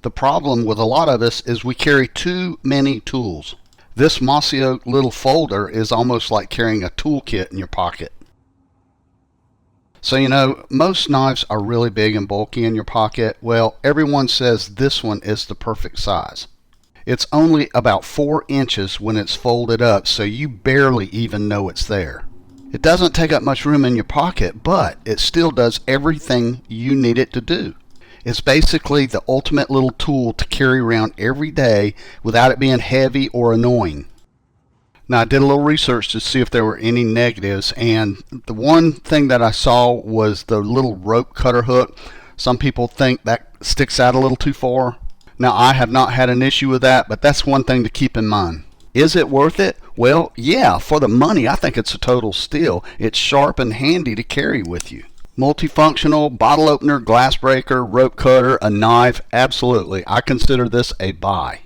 The problem with a lot of us is we carry too many tools. This Mossy Oak little folder is almost like carrying a toolkit in your pocket. So most knives are really big and bulky in your pocket. Well, everyone says this one is the perfect size. It's only about 4 inches when it's folded up, so you barely even know it's there. It doesn't take up much room in your pocket, but it still does everything you need it to do. It's basically the ultimate little tool to carry around every day without it being heavy or annoying. Now, I did a little research to see if there were any negatives, and the one thing that I saw was the little rope cutter hook. Some people think that sticks out a little too far. Now, I have not had an issue with that, but that's one thing to keep in mind. Is it worth it? Well, yeah, for the money, I think it's a total steal. It's sharp and handy to carry with you. Multifunctional, bottle opener, glass breaker, rope cutter, a knife, absolutely. I consider this a buy.